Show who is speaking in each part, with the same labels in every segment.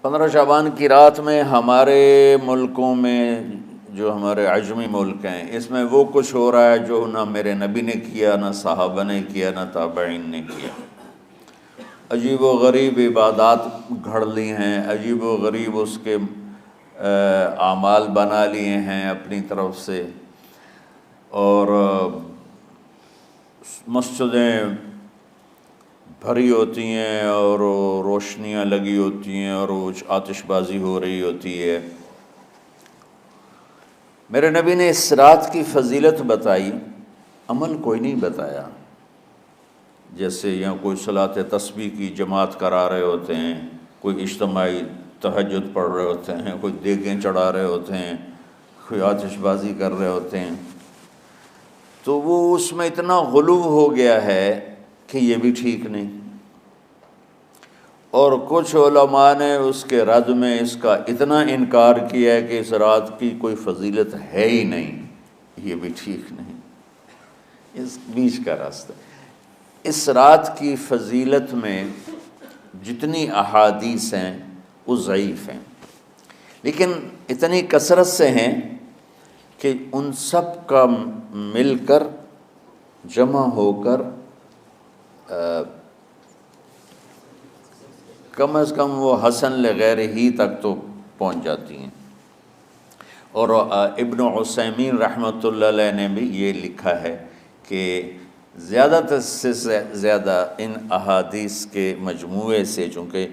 Speaker 1: 15 شعبان کی رات میں ہمارے ملکوں میں، جو ہمارے عجمی ملک ہیں، اس میں وہ کچھ ہو رہا ہے جو نہ میرے نبی نے کیا، نہ صحابہ نے کیا، نہ تابعین نے کیا۔ عجیب و غریب عبادات گھڑ لی ہیں، عجیب و غریب اس کے اعمال بنا لیے ہیں اپنی طرف سے، اور مسجدیں بھری ہوتی ہیں اور روشنیاں لگی ہوتی ہیں اور آتش بازی ہو رہی ہوتی ہے۔ میرے نبی نے اس رات کی فضیلت بتائی، عمل کوئی نہیں بتایا۔ جیسے یہاں کوئی صلاۃ تسبیح کی جماعت کرا رہے ہوتے ہیں، کوئی اجتماعی تہجد پڑھ رہے ہوتے ہیں، کوئی دیگیں چڑھا رہے ہوتے ہیں، کوئی آتش بازی کر رہے ہوتے ہیں، تو وہ اس میں اتنا غلو ہو گیا ہے کہ یہ بھی ٹھیک نہیں۔ اور کچھ علماء نے اس کے رد میں اس کا اتنا انکار کیا ہے کہ اس رات کی کوئی فضیلت ہے ہی نہیں، یہ بھی ٹھیک نہیں۔ اس بیچ کا راستہ، اس رات کی فضیلت میں جتنی احادیث ہیں وہ ضعیف ہیں، لیکن اتنی کثرت سے ہیں کہ ان سب کا مل کر جمع ہو کر کم از کم وہ حسن لغیر ہی تک تو پہنچ جاتی ہیں۔ اور ابن عثیمین رحمۃ اللہ علیہ نے بھی یہ لکھا ہے کہ زیادہ سے زیادہ ان احادیث کے مجموعے سے، چونکہ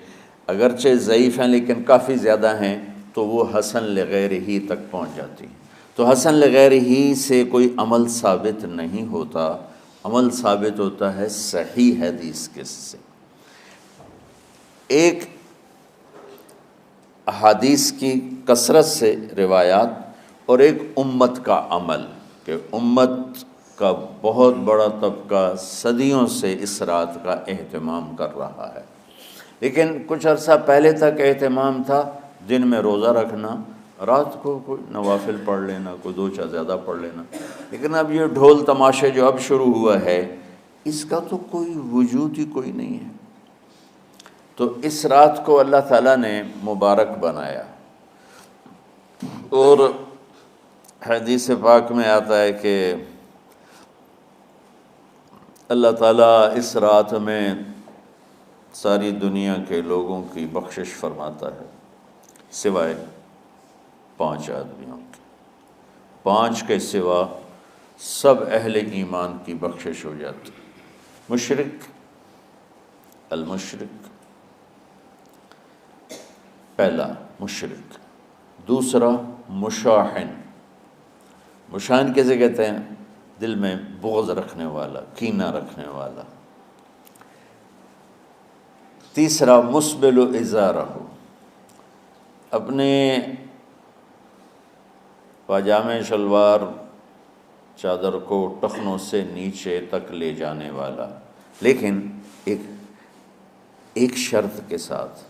Speaker 1: اگرچہ ضعیف ہیں لیکن کافی زیادہ ہیں، تو وہ حسن لغیر ہی تک پہنچ جاتی ہیں۔ تو حسن لغیر ہی سے کوئی عمل ثابت نہیں ہوتا، عمل ثابت ہوتا ہے صحیح حدیث کے سے۔ ایک احادیث کی کثرت سے روایات، اور ایک امت کا عمل، کہ امت کا بہت بڑا طبقہ صدیوں سے اس رات کا اہتمام کر رہا ہے، لیکن کچھ عرصہ پہلے تک اہتمام تھا دن میں روزہ رکھنا، رات کو کوئی نوافل پڑھ لینا، کوئی دو چار زیادہ پڑھ لینا، لیکن اب یہ ڈھول تماشے جو اب شروع ہوا ہے، اس کا تو کوئی وجود ہی کوئی نہیں ہے۔ تو اس رات کو اللہ تعالیٰ نے مبارک بنایا، اور حدیث پاک میں آتا ہے کہ اللہ تعالیٰ اس رات میں ساری دنیا کے لوگوں کی بخشش فرماتا ہے، سوائے 5 آدمیوں کے۔ 5 کے سوا سب اہل ایمان کی بخشش ہو جاتی۔ مشرک، المشرک، پہلا مشرک، دوسرا مشاحن، مشاحن کیسے کہتے ہیں؟ دل میں بغض رکھنے والا، کینہ رکھنے والا۔ تیسرا مسبل ازارہ، اپنے پاجامے شلوار چادر کو ٹخنوں سے نیچے تک لے جانے والا، لیکن ایک شرط کے ساتھ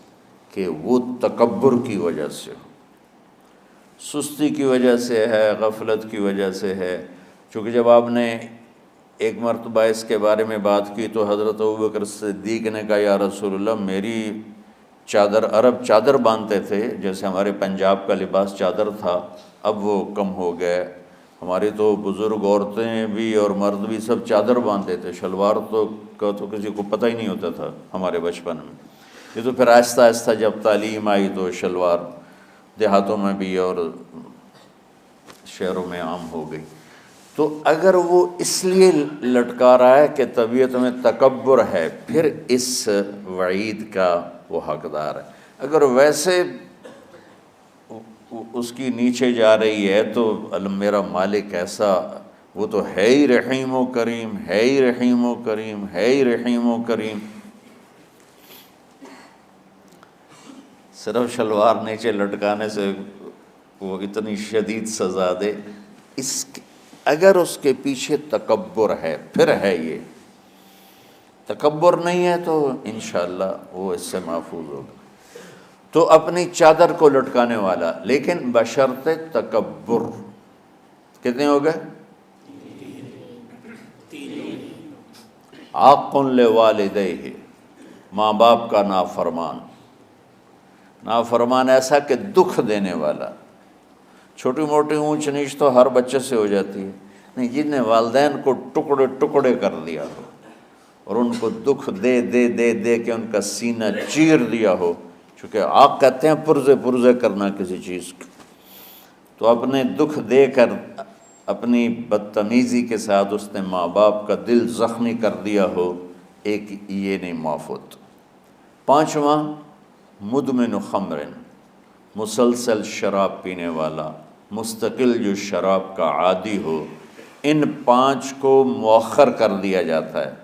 Speaker 1: کہ وہ تکبر کی وجہ سے ہو، سستی کی وجہ سے ہے، غفلت کی وجہ سے ہے۔ چونکہ جب آپ نے ایک مرتبہ اس کے بارے میں بات کی تو حضرت ابوبکر صدیق نے کہا یا رسول اللہ، میری چادر، عرب چادر باندھتے تھے، جیسے ہمارے پنجاب کا لباس چادر تھا، اب وہ کم ہو گئے۔ ہماری تو بزرگ عورتیں بھی اور مرد بھی سب چادر باندھتے تھے، شلوار کا تو کسی کو پتہ ہی نہیں ہوتا تھا ہمارے بچپن میں۔ یہ تو پھر آہستہ آہستہ جب تعلیم آئی تو شلوار دیہاتوں میں بھی اور شہروں میں عام ہو گئی۔ تو اگر وہ اس لیے لٹکا رہا ہے کہ طبیعت میں تکبر ہے، پھر اس وعید کا وہ حقدار ہے۔ اگر ویسے اس کی نیچے جا رہی ہے تو میرا مالک ایسا، وہ تو ہے ہی رحیم و کریم، ہے ہی رحیم و کریم، ہے ہی رحیم و کریم، صرف شلوار نیچے لٹکانے سے وہ اتنی شدید سزا دے۔ اگر اس کے پیچھے تکبر ہے، پھر ہے، یہ تکبر نہیں ہے تو انشاءاللہ وہ اس سے محفوظ ہوگا۔ تو اپنی چادر کو لٹکانے والا، لیکن بشرط تکبر۔ کتنے ہو گئے؟ عاق لوالدیہ، ماں باپ کا نافرمان، نافرمان ایسا کہ دکھ دینے والا. چھوٹی موٹی اونچ نیچ تو ہر بچے سے ہو جاتی ہے، نہیں، جن نے والدین کو ٹکڑے ٹکڑے کر دیا ہو اور ان کو دکھ دے دے دے دے کے ان کا سینہ چیر دیا ہو، چونکہ آپ کہتے ہیں پرزے پرزے کرنا کسی چیز کو، تو اپنے دکھ دے کر اپنی بدتمیزی کے ساتھ اس نے ماں باپ کا دل زخمی کر دیا ہو، ایک یہ نہیں معاف ہوتا. پانچواں، مدمن خمر، مسلسل شراب پینے والا، مستقل جو شراب کا عادی ہو. ان 5 کو مؤخر کر دیا جاتا ہے.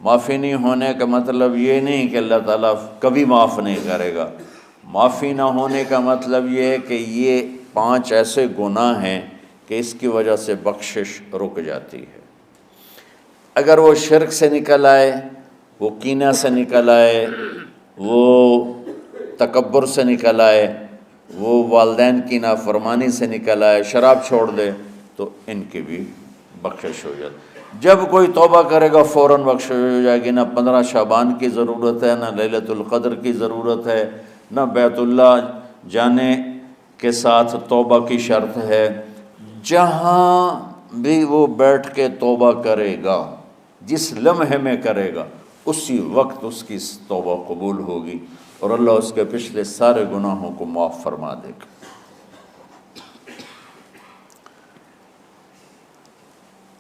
Speaker 1: معافی نہیں ہونے کا مطلب یہ نہیں کہ اللہ تعالیٰ کبھی معاف نہیں کرے گا. معافی نہ ہونے کا مطلب یہ ہے کہ یہ 5 ایسے گناہ ہیں کہ اس کی وجہ سے بخشش رک جاتی ہے. اگر وہ شرک سے نکل آئے، وہ کینہ سے نکل آئے، وہ تکبر سے نکل آئے، وہ والدین کی نافرمانی سے نکل آئے، شراب چھوڑ دے، تو ان کی بھی بخشش ہو جاتی. جب کوئی توبہ کرے گا فوراً بخشش ہو جائے گی. نہ 15 شعبان کی ضرورت ہے، نہ لیلۃ القدر کی ضرورت ہے، نہ بیت اللہ جانے کے ساتھ توبہ کی شرط ہے. جہاں بھی وہ بیٹھ کے توبہ کرے گا، جس لمحے میں کرے گا، اسی وقت اس کی توبہ قبول ہوگی اور اللہ اس کے پچھلے سارے گناہوں کو معاف فرما دے گا.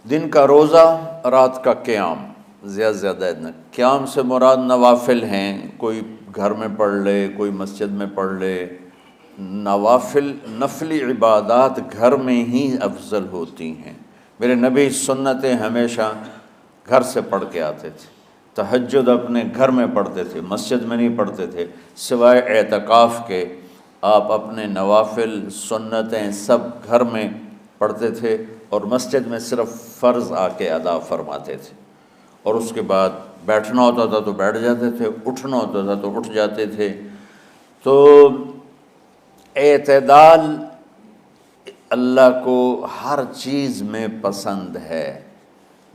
Speaker 1: دن کا روزہ، رات کا قیام، زیادہ سے زیادہ قیام سے مراد نوافل ہیں، کوئی گھر میں پڑھ لے، کوئی مسجد میں پڑھ لے. نوافل، نفلی عبادات گھر میں ہی افضل ہوتی ہیں. میرے نبی سنتیں ہمیشہ گھر سے پڑھ کے آتے تھے. تہجد اپنے گھر میں پڑھتے تھے، مسجد میں نہیں پڑھتے تھے. سوائے اعتکاف کے آپ اپنے نوافل سنتیں سب گھر میں پڑھتے تھے اور مسجد میں صرف فرض آ کے ادا فرماتے تھے. اور اس کے بعد بیٹھنا ہوتا تھا تو بیٹھ جاتے تھے، اٹھنا ہوتا تھا تو اٹھ جاتے تھے. تو اعتدال اللہ کو ہر چیز میں پسند ہے.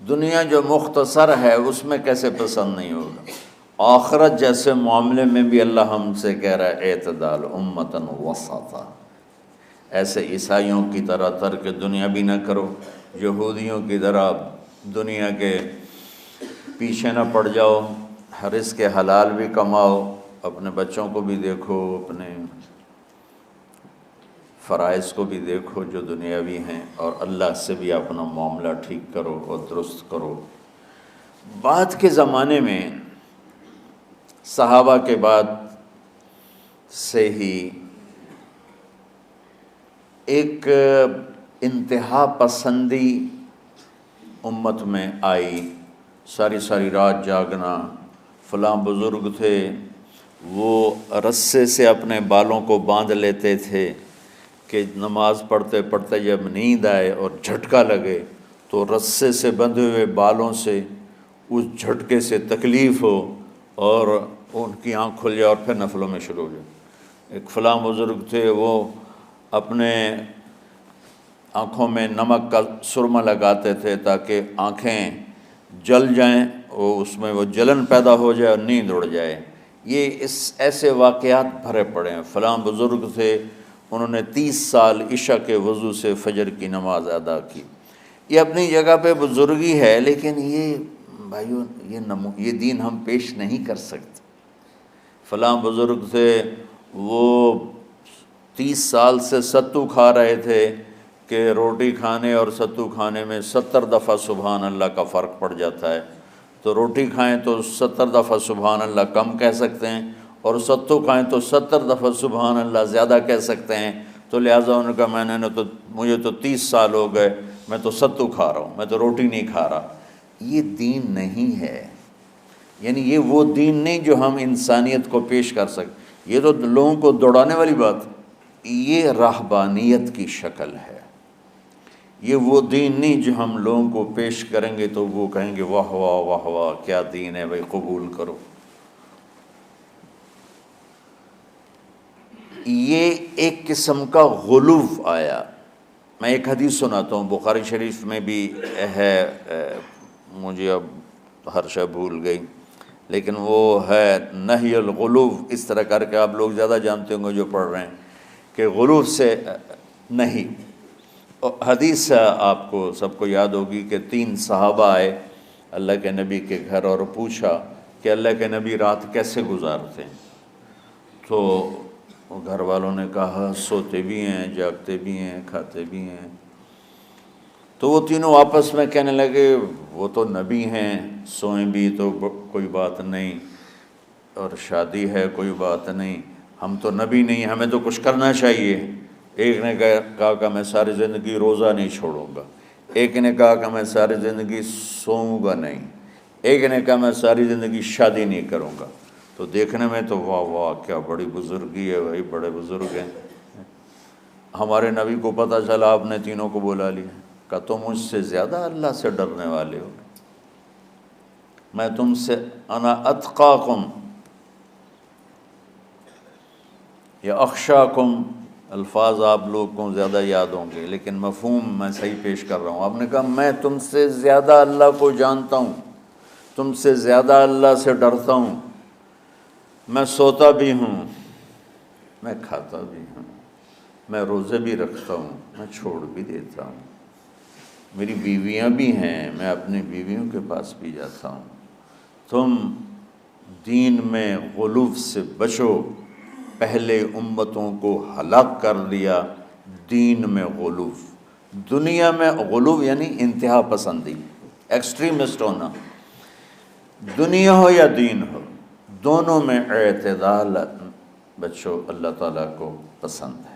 Speaker 1: دنیا جو مختصر ہے اس میں کیسے پسند نہیں ہوگا؟ آخرت جیسے معاملے میں بھی اللہ ہم سے کہہ رہا ہے اعتدال، امتن وسطا. ایسے عیسائیوں کی طرح ترک دنیا بھی نہ کرو، یہودیوں کی طرح دنیا کے پیچھے نہ پڑ جاؤ. رزق حلال بھی کماؤ، اپنے بچوں کو بھی دیکھو، اپنے فرائض کو بھی دیکھو جو دنیاوی ہیں، اور اللہ سے بھی اپنا معاملہ ٹھیک کرو اور درست کرو. بعد کے زمانے میں صحابہ کے بعد سے ہی ایک انتہا پسندی امت میں آئی. ساری رات جاگنا. فلاں بزرگ تھے، وہ رسے سے اپنے بالوں کو باندھ لیتے تھے کہ نماز پڑھتے پڑھتے جب نیند آئے اور جھٹکا لگے تو رسے سے بندھے ہوئے بالوں سے اس جھٹکے سے تکلیف ہو اور ان کی آنکھ کھل جائے اور پھر نفلوں میں شروع ہو جائے. ایک فلاں بزرگ تھے، وہ اپنے آنکھوں میں نمک کا سرما لگاتے تھے تاکہ آنکھیں جل جائیں، اس میں وہ جلن پیدا ہو جائے اور نیند اڑ جائے. یہ ایسے واقعات بھرے پڑے ہیں. فلاں بزرگ تھے، انہوں نے 30 سال عشاء کے وضو سے فجر کی نماز ادا کی. یہ اپنی جگہ پہ بزرگی ہے، لیکن یہ بھائیو یہ دین ہم پیش نہیں کر سکتے. فلاں بزرگ تھے، وہ 30 سال سے ستو کھا رہے تھے کہ روٹی کھانے اور ستو کھانے میں 70 دفعہ سبحان اللہ کا فرق پڑ جاتا ہے. تو روٹی کھائیں تو 70 دفعہ سبحان اللہ کم کہہ سکتے ہیں، اور ستو کھائیں تو 70 دفعہ سبحان اللہ زیادہ کہہ سکتے ہیں. تو لہٰذا انہوں نے کہا مجھے تو 30 سال ہو گئے، میں تو ستو کھا رہا ہوں، میں تو روٹی نہیں کھا رہا. یہ دین نہیں ہے. یعنی یہ وہ دین نہیں جو ہم انسانیت کو پیش کر سکیں. یہ تو لوگوں کو دوڑانے والی بات، یہ راہبانیت کی شکل ہے. یہ وہ دین نہیں جو ہم لوگوں کو پیش کریں گے تو وہ کہیں گے واہ واہ واہ واہ کیا دین ہے بھائی، قبول کرو. یہ ایک قسم کا غلو آیا. میں ایک حدیث سناتا ہوں، بخاری شریف میں بھی ہے، مجھے اب ہر شے بھول گئی، لیکن وہ ہے نہی الغلو، اس طرح کر کے آپ لوگ زیادہ جانتے ہوں گے جو پڑھ رہے ہیں کہ غلو سے نہیں۔ حدیث آپ کو سب کو یاد ہوگی کہ 3 صحابہ آئے اللہ کے نبی کے گھر اور پوچھا کہ اللہ کے نبی رات کیسے گزارتے ہیں؟ تو گھر والوں نے کہا سوتے بھی ہیں، جاگتے بھی ہیں، کھاتے بھی ہیں۔ تو وہ تینوں آپس میں کہنے لگے وہ تو نبی ہیں، سوئیں بھی تو کوئی بات نہیں، اور شادی ہے کوئی بات نہیں، ہم تو نبی نہیں، ہمیں تو کچھ کرنا چاہیے۔ ایک نے کہا کہ میں ساری زندگی روزہ نہیں چھوڑوں گا، ایک نے کہا کہ میں ساری زندگی سوؤں گا نہیں، ایک نے کہا میں ساری زندگی شادی نہیں کروں گا۔ تو دیکھنے میں تو واہ واہ کیا بڑی بزرگی ہے بھائی، بڑے بزرگ ہیں۔ ہمارے نبی کو پتہ چلا آپ نے تینوں کو بلا لیا، کہا تم مجھ سے زیادہ اللہ سے ڈرنے والے ہو، میں تم سے انا اتقاکم یا اخشاکم، الفاظ آپ لوگ کو زیادہ یاد ہوں گے لیکن مفہوم میں صحیح پیش کر رہا ہوں۔ آپ نے کہا میں تم سے زیادہ اللہ کو جانتا ہوں، تم سے زیادہ اللہ سے ڈرتا ہوں، میں سوتا بھی ہوں، میں کھاتا بھی ہوں، میں روزے بھی رکھتا ہوں، میں چھوڑ بھی دیتا ہوں، میری بیویاں بھی ہیں، میں اپنی بیویوں کے پاس بھی جاتا ہوں۔ تم دین میں غلو سے بچو، پہلے امتوں کو ہلاک کر دیا دین میں غلو۔ دنیا میں غلو یعنی انتہا پسندی، ایکسٹریمسٹ ہونا، دنیا ہو یا دین ہو، دونوں میں اعتدال بچو، اللہ تعالیٰ کو پسند ہے۔